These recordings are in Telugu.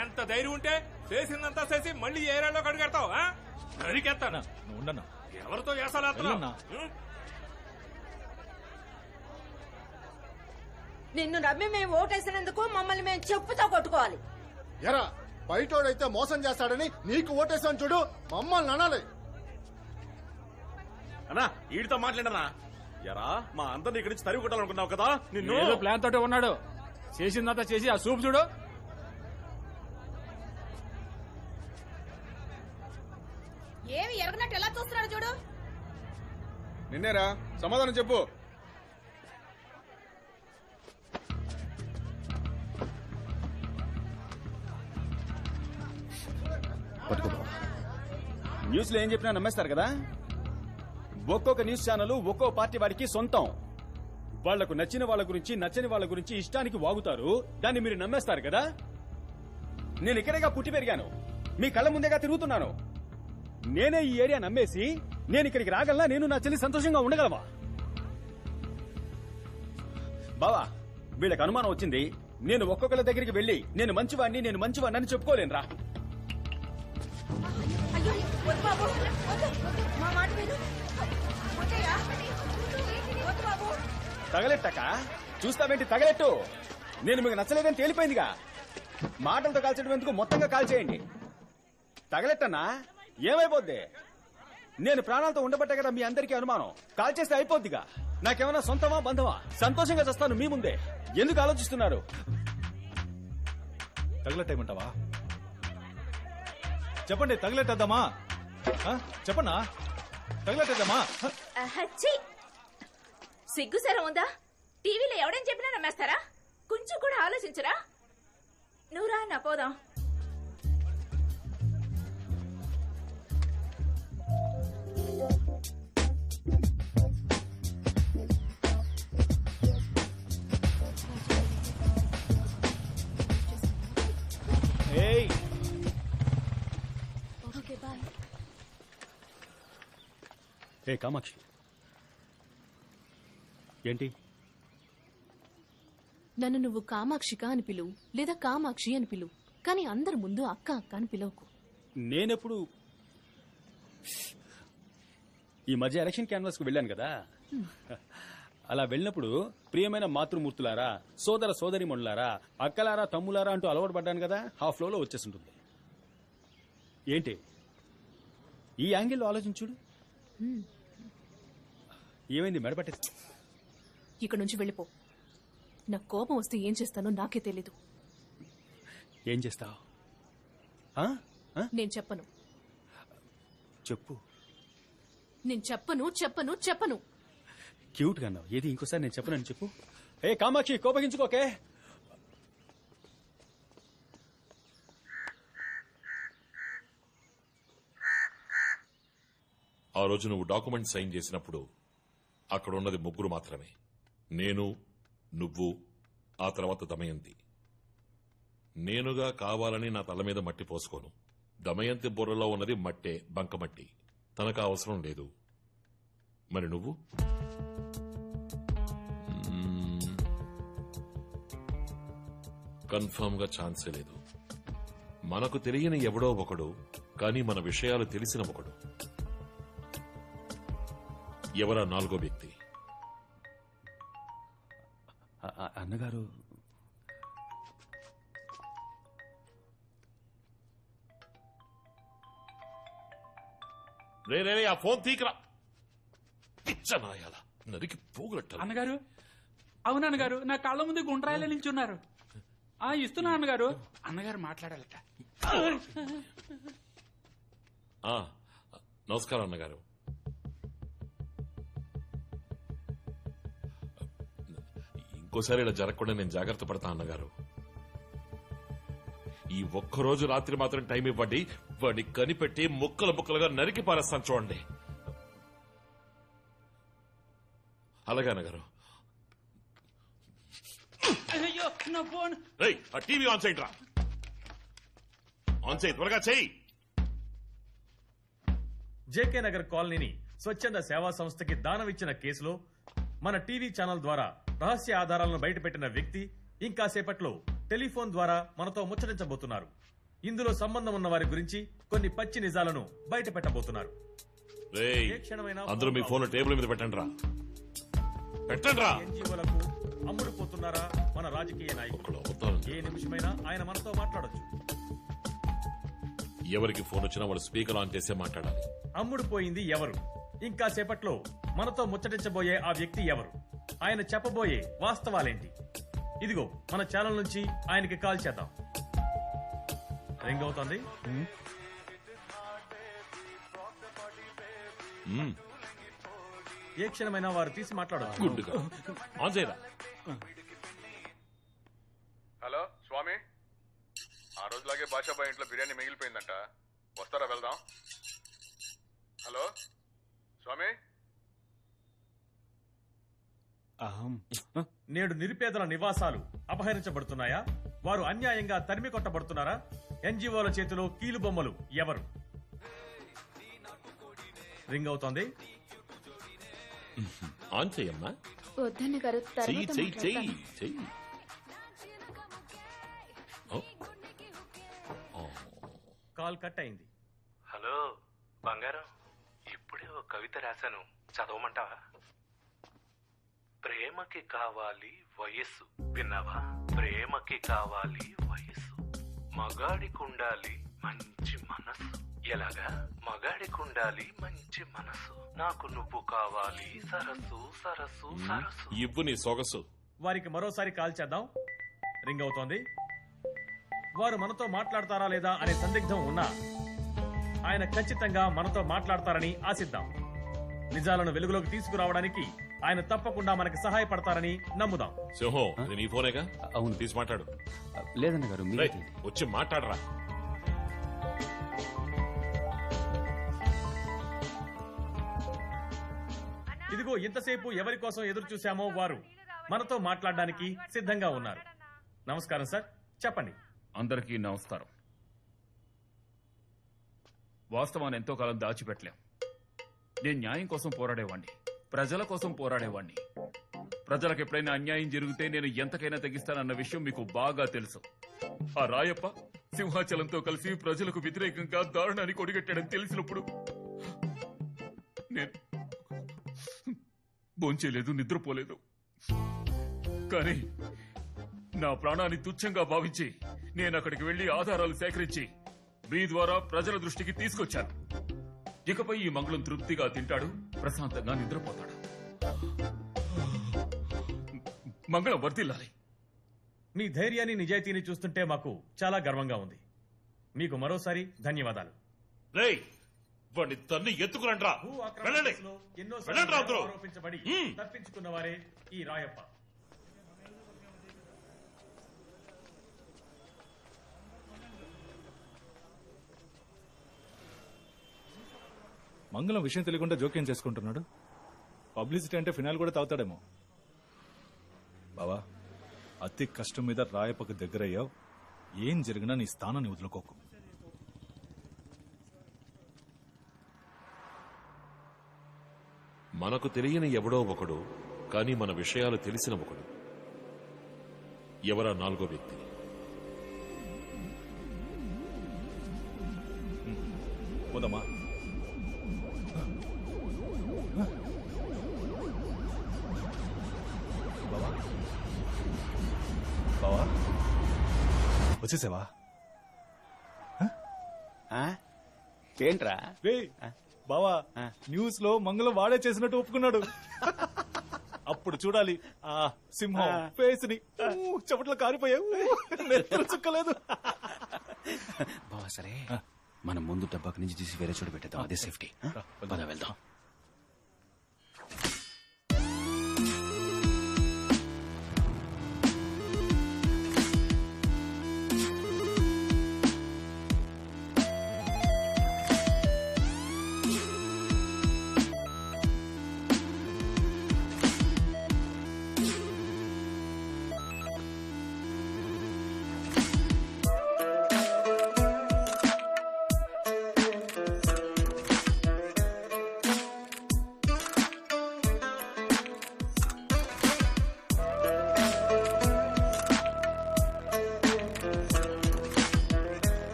ఎంత ధైర్యం ఉంటే చేసిందంతా చేసి మళ్ళీ ఏరియాలో కడుగెడతావు నరికెత్తానా నువ్వు ఉండన్నా. ఎవరితో వేసాలా నిన్ను నమ్మి మేము ఓటేసినందుకు మమ్మల్ని మేము చెప్పుతో కొట్టుకోవాలి. ఎరా బయటోడైతే మోసం చేస్తాడని నీకు ఓటేసాను చూడు, మమ్మల్ని అనాలి. అన్నా వీడితో మాట్లాడనా? ఎరా మా అందరిని ఇక్కడి నుంచి తరిగి కొట్టాలనుకున్నావు కదా నిన్ను. ఏదో ప్లాన్ తోటే ఉన్నాడు. చేసిందంతా చేసి ఆ సూప్ చూడు. ఏమి ఎరగనట్టు ఎలా చూస్తున్నాడు చూడు. నిన్నేరా, సమాధానం చెప్పు. న్యూస్ లో ఏం చెప్పినా నమ్మేస్తారు కదా. ఒక్కొక్క న్యూస్ ఛానల్ ఒక్కో పార్టీ వారికి సొంతం. వాళ్లకు నచ్చిన వాళ్ళ గురించి నచ్చని వాళ్ళ గురించి ఇష్టానికి వాగుతారు. దాన్ని మీరు నమ్మేస్తారు కదా. నేను ఇక్కడేగా పుట్టి పెరిగాను, మీ కళ్ళ ముందేగా తిరుగుతున్నాను. నేనే ఈ ఏరియా నమ్మేసి నేను ఇక్కడికి రాగలనా? నేను నా చెల్లి సంతోషంగా ఉండగలవా? బావా వీళ్ళకి అనుమానం వచ్చింది. నేను ఒక్కొక్కరి దగ్గరికి వెళ్లి నేను మంచివాడిని అని చెప్పుకోలేనురా. తగలెట్టక చూస్తావేంటి? తగలెట్టు. నేను మీకు నచ్చలేదని తేలిపోయిందిగా. మాటలతో కాల్చడం ఎందుకు, మొత్తంగా కాల్చేయండి. తగలెట్టన్నా ఏమైపోద్ది? నేను ప్రాణాలతో ఉండబట్టే కదా మీ అందరికీ అనుమానం. కాల్చేస్తే అయిపోద్దిగా. నాకేమైనా సొంతమా బంధమా? సంతోషంగా చేస్తాను మీ ముందే. ఎందుకు ఆలోచిస్తున్నారు? తగలెట్టేయమంటావా? చెప్పండి, తగలెట్టేద్దామా? చెప్పన్నా, తగలెట్టేద్దామా? సిగ్గుసరం ఉందా? టీవీలో ఎవడని చెప్పినా నమ్మేస్తారా? కొంచెం కూడా ఆలోచించరా? నువ్వురా నా పోదాం. ఏ కామాక్షి, ఏంటి? నన్ను నువ్వు కామాక్షిక అని పిలువు, లేదా కామాక్షి అని పిలువు, కానీ అందరి ముందు అక్క అక్క అని పిలవకు. నేనెప్పుడు ఈ మధ్య ఎలక్షన్ క్యాన్వాస్ కు వెళ్ళాను కదా. అలా వెళ్ళినప్పుడు ప్రియమైన మాతృమూర్తులారా, సోదర సోదరిమణులారా, అక్కలారా, తమ్ములారా అంటూ అలవాటు పడ్డాను కదా. హాఫ్ ఫ్లోలో వచ్చేస్తుంటుంది. ఏంటి ఈ యాంగిల్లో ఆలోచించుడు. ఏమైంది? మెడపట్టే. ఇక్కడ నుంచి వెళ్ళిపో. నాకు కోపం వస్తే ఏం చేస్తానో నాకే తెలీదు. ఏం చేస్తావు? నేను చెప్పను. చెప్పు. నేను చెప్పను చెప్పను చెప్పను. క్యూట్ గా అన్నావు. ఏది ఇంకోసారి నేను చెప్పనని చెప్పు. ఏ కామాక్షి, కోపగించుకోకే. ఆ రోజు నువ్వు డాక్యుమెంట్ సైన్ చేసినప్పుడు అక్కడ ఉన్నది ముగ్గురు మాత్రమే. నేను, నువ్వు, ఆ తర్వాత దమయంతి. నేనుగా కావాలని నా తల మీద మట్టి పోసుకోను. దమయంతి బుర్రలో ఉన్నది మట్టే, బంకమట్టి. తనకు అవసరం లేదు. మరి నువ్వు? కన్ఫర్మ్ గా ఛాన్సే లేదు. మనకు తెలియని ఎవడో ఒకడు, కానీ మన విషయాలు తెలిసిన ఒకడు. ఎవరా నాలుగో వ్యక్తి? అన్నగారు రే ఆ ఫోన్ తీకరా. పిచ్చనాయాల నరికి పోగొట్ట. అన్నగారు, అవునన్నగారు, నా కళ్ళ ముందు గుండ్రాయిలో నిల్చున్నారు. ఇస్తున్నా అన్నగారు. అన్నగారు మాట్లాడాలట. నమస్కారం అన్నగారు. ఇంకోసారి ఇలా జరగకుండా నేను జాగ్రత్త పడతా అన్నగారు. ఈ ఒక్కరోజు రాత్రి మాత్రం టైం ఇవ్వండి. వాడిని కనిపెట్టి ముక్కలు ముక్కలుగా నరికి పారేస్తాను చూడండి. అలాగే అన్నగారు. అయ్యో నా ఫోన్. ఆ టీవీ ఆన్ చేయండి రా. ఆన్ చేయి, త్వరగా చేయి. జేకే నగర్ కాలనీని స్వచ్ఛంద సేవా సంస్థకి దానమిచ్చిన కేసులో మన టీవీ ఛానల్ ద్వారా రహస్య ఆధారాలను బయటపెట్టిన వ్యక్తి ఇంకాసేపట్లో టెలిఫోన్ ద్వారా మనతో ముచ్చటించబోతున్నారు. ఇందులో సంబంధం ఉన్న వారి గురించి కొన్ని పచ్చి నిజాలను బయట పెట్టబోతున్నారు. రేయ్, ఏ క్షణమైనా అందరూ మీ ఫోన్ టేబుల్ మీద పెట్టండి రా. పెట్టండి రా. ఎన్జీఓలకు అమ్ముడుపోతున్నారా మన రాజకీయ నాయకులు? ఏ నిమిషమైనా ఆయన మనతో మాట్లాడొచ్చు. ఎవరికి ఫోన్ వచ్చినా వాళ్ళు స్పీకర్ ఆన్ చేసే మాట్లాడాలి. అమ్ముడుపోయింది ఎవరు? ఇంకా సేపట్లో మనతో ముచ్చటించబోయే ఆ వ్యక్తి ఎవరు? ఆయన చెప్పబోయే వాస్తవాలేంటి? ఇదిగో మన ఛానల్ నుంచి ఆయనకి కాల్ చేద్దాం. రింగ్ అవుతోంది. ఏ క్షణమైనా వారు తీసి మాట్లాడవచ్చు. గుడ్డుగా ఆన్ చేయరా. హలో స్వామి, ఆ రోజులాగే బాషాబాయ్ ఇంట్లో బిర్యానీ మిగిలిపోయిందంట, వస్తారా వెళ్దాం? హలో స్వామి. నేడు నిరుపేదల నివాసాలు అపహరించబడుతున్నాయా? వారు అన్యాయంగా తరిమి కొట్టబడుతున్నారా? ఎన్జీఓల చేతిలో కీలుబొమ్మలు ఎవరు? రింగ్ అవుతోంది. ఆన్ చెయ్యమ్మా. వద్దన్న గారు చెయ్యి చెయ్యి చెయ్యి చెయ్యి. కాల్ కట్ అయింది. హలో బంగారం, ఇప్పుడే ఒక కవిత రాశాను, చదవమంటావా? ప్రేమకి కావాలి వయస్సు, విన్నావా? ప్రేమకి కావాలి వయస్సు, మగాడికుండాలి మంచి మనసు. ఎలాగా? మగాడికుండాలి మంచి మనసు, నాకు నువ్వు కావాలి సరస్సు సరస్సు సరస్సు. ఇవ్వు నీ సొగసు. వారికి మరోసారి కాల్ చేద్దాం. రింగ్ అవుతోంది. వారు మనతో మాట్లాడతారా లేదా అనే సందిగ్ధం ఉన్నా ఆయన ఖచ్చితంగా మనతో మాట్లాడతారని ఆశిద్దాం. నిజాలను వెలుగులోకి తీసుకురావడానికి ఆయన తప్పకుండా మనకి సహాయపడతారని నమ్ముదాం. సింహం, ఇది నీ ఫోనేగా? అవును. తీసి మాట్లాడు. లేదన్న గారు, రేయ్, వచ్చి మాట్లాడరా. ఇదిగో ఇంతసేపు ఎవరి కోసం ఎదురు చూశామో వారు మనతో మాట్లాడడానికి సిద్ధంగా ఉన్నారు. నమస్కారం సార్, చెప్పండి. అందరికీ నమస్కారం. వాస్తవాన్ని ఎంతో కాలం దాచిపెట్టలేం. నేను న్యాయం కోసం పోరాడేవాణ్ణి, ప్రజల కోసం పోరాడేవాణ్ణి. ప్రజలకు ఎప్పుడైనా అన్యాయం జరిగితే నేను ఎంతకైనా తెగిస్తానన్న విషయం మీకు బాగా తెలుసు. ఆ రాయప్ప సింహాచలంతో కలిసి ప్రజలకు వ్యతిరేకంగా దారుణాన్ని కొడిగట్టాడని తెలిసినప్పుడు నేను భోంచేయలేదు, నిద్రపోలేదు. కానీ నా ప్రాణాన్ని తుచ్చంగా భావించి నేను అక్కడికి వెళ్లి ఆధారాలు సేకరించి మీ ద్వారా ప్రజల దృష్టికి తీసుకొచ్చాను. ఇకపై ఈ మంగళం తృప్తిగా తింటాడు, ప్రశాంతంగా నిద్రపోతాడు. మంగళం వర్ధిల్లాలి. మీ ధైర్యాన్ని నిజాయితీని చూస్తుంటే మాకు చాలా గర్వంగా ఉంది. మీకు మరోసారి ధన్యవాదాలు. రేయ్, వాడిని తన్ని ఎత్తుకురండ్రా. భూ ఆక్రమణ వెళ్ళండి. కేసులో వెళ్ళండి ఎన్నోసార్లు అందరూ. ఆరోపించబడి హ్మ్. తప్పించుకున్న వారే ఈ రాయప్ప. మంగళం విషయం తెలియకుండా జోక్యం చేసుకుంటున్నాడు. పబ్లిసిటీ అంటే ఫినాల్ కూడా తాగుతాడేమో. బావా, అతి కష్టం మీద రాయప్పకు దగ్గరయ్యావు. ఏం జరిగినా నీ స్థానాన్ని వదులుకోకు. మనకు తెలియని ఎవడో ఒకడు, కానీ మన విషయాలు తెలిసిన ఒకడు. ఎవరా నాలుగో వ్యక్తి? పోదామా? బావా, బావా, వచ్చేసావా? ఏంట్రా? రే బావా, న్యూస్ లో మంగళం వాడే చేసినట్టు ఒప్పుకున్నాడు. అప్పుడు చూడాలి ఆ సింహం ఫేస్ ని. చెమటలు కారిపోయావు, నెత్తులు చుక్కలేదు. బావా సరే, మనం ముందు డబ్బాకి నుంచి తీసి వేరే చోటు పెట్టేద్దాం, అదే సేఫ్టీ. పద వెళ్దాం.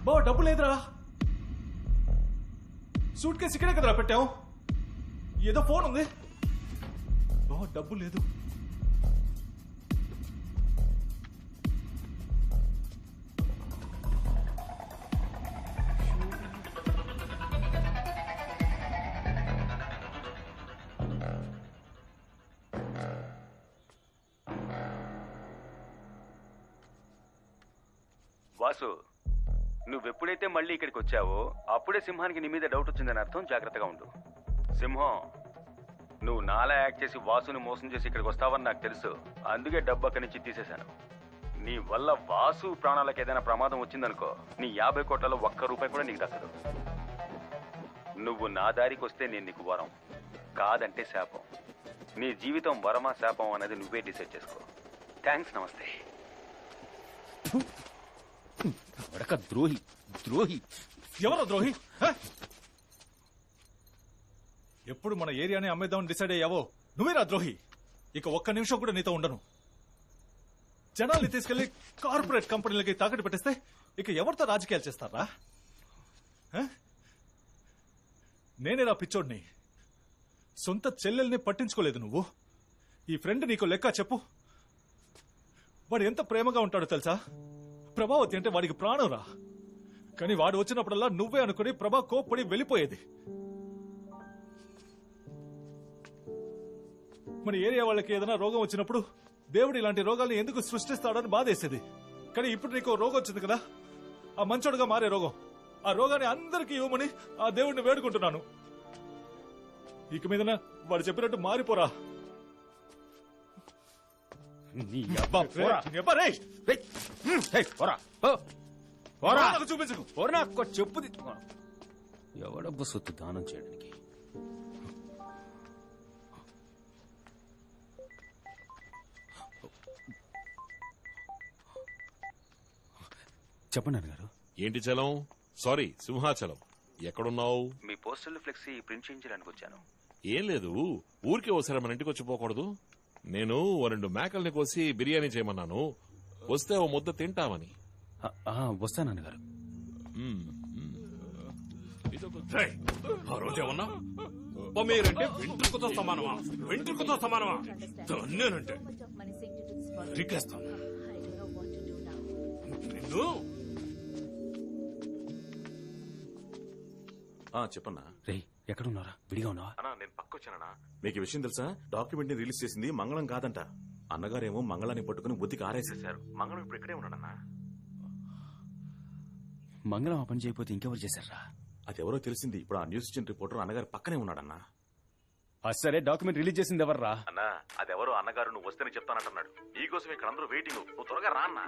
బావ డబ్బు లేదురా. సూట్ కేసు ఇక్కడే కదరా పెట్టావు. ఏదో ఫోన్ ఉంది. బావ డబ్బు లేదు. వాసు, నువ్వెప్పుడైతే మళ్ళీ ఇక్కడికి వచ్చావో అప్పుడే సింహానికి నీ మీద డౌట్ వచ్చిందని అర్థం. జాగ్రత్తగా ఉండు. సింహం, నువ్వు నాలా యాక్ట్ చేసి వాసుని మోసం చేసి ఇక్కడికి వస్తావని నాకు తెలుసు. అందుకే డబ్బు అక్కడి నుంచి తీసేశాను. నీ వల్ల వాసు ప్రాణాలకు ఏదైనా ప్రమాదం వచ్చిందనుకో, నీ 50 కోట్లలో ₹1 కూడా నీకు దక్కదు. నువ్వు నా దారికి వస్తే నేను నీకు వరం, కాదంటే శాపం. నీ జీవితం వరమా శాపం అనేది నువ్వే డిసైడ్ చేసుకో. థ్యాంక్స్, నమస్తే. ద్రోహి ద్రోహి. ఎవరో ద్రోహి? ఎప్పుడు మన ఏరియాని అమ్మేద్దామని డిసైడ్ అయ్యావో నువ్వేరా ద్రోహి. ఇక ఒక్క నిమిషం కూడా నీతో ఉండను. జనాల్ని తీసుకెళ్లి కార్పొరేట్ కంపెనీలకి తాకట్టు పెట్టేస్తే ఇక ఎవరితో రాజకీయాలు చేస్తారా? నేనేరా పిచ్చోడ్ని. సొంత చెల్లెల్ని పట్టించుకోలేదు నువ్వు. ఈ ఫ్రెండ్ నీకు లెక్క చెప్పు. వాడు ఎంత ప్రేమగా ఉంటాడో తెలుసా? ప్రభావతి అంటే వాడికి ప్రాణం రా. కానీ వాడు వచ్చినప్పుడల్లా నువ్వే అనుకుని ప్రభా కోప్పడి వెళ్ళిపోయేది. మన ఏరియా వాళ్ళకి ఏదైనా రోగం వచ్చినప్పుడు దేవుడు ఇలాంటి రోగాల్ని ఎందుకు సృష్టిస్తాడని బాధేసేది. కానీ ఇప్పుడు నీకు రోగం వచ్చింది కదా, ఆ మంచోడుగా మారే రోగం. ఆ రోగాన్ని అందరికీ ఇవ్వమని ఆ దేవుడిని వేడుకుంటున్నాను. ఇక మీదన వాడు చెప్పినట్టు మారిపోరా. చూపించకు. చెప్పు ఎవడబ్బు సొత్తు దానం చేయడానికి. చెప్పండి అన్నగారు. ఏంటి చలం? సారీ, సింహాచలం. ఎక్కడున్నావు? మీ పోస్టల్ ఫ్లెక్సీ ప్రింట్ చేయించడానికి వచ్చాను. ఏం లేదు, ఊరికే ఒకసారి మన ఇంటికి వచ్చిపోకూడదు? నేను 2 మేకల్ని కోసి బిర్యానీ చేయమన్నాను. వస్తే ఓ ముద్ద తింటామని. వస్తానన్నగారు. ఆ రోజేమన్నా మీరంటే వెంట్రుకతో సమానమా? వెంట్రుకతో సమానమా? నేనంటే రిక్కేస్తాను నిన్ను. చెప్పన్నా. రే, ఎక్కడున్నారా? విడిగా ఉన్నావా? అన్నా, నేను పక్కొచ్చానన్నా. మీకు విషయం తెలుసా? డాక్యుమెంట్ ని రిలీజ్ చేసింది మంగళం కాదంట. అన్నగారేమో మంగళాన్ని పట్టుకుని బుద్ధికి ఆరేసేశారు. మంగళం ఇప్పుడు ఇక్కడే ఉన్నాడన్నా. మంగళం ఆ పని చేయకపోతే ఇంకెవరు చేశారా? అదెవరో తెలిసింది. ఇప్పుడు ఆ న్యూస్ ఇచ్చిన రిపోర్టర్ అన్నగారి పక్కనే ఉన్నాడన్నా. సరే, డాక్యుమెంట్ రిలీజ్ చేసింది ఎవర్రా? అన్నా, అదెవరో అన్నగారు నువ్వు వస్తేనే చెప్తానంటున్నాడు. నీకోసం ఇక్కడ అందరూ వెయిటింగ్. నువ్వు త్వరగా రా అన్నా.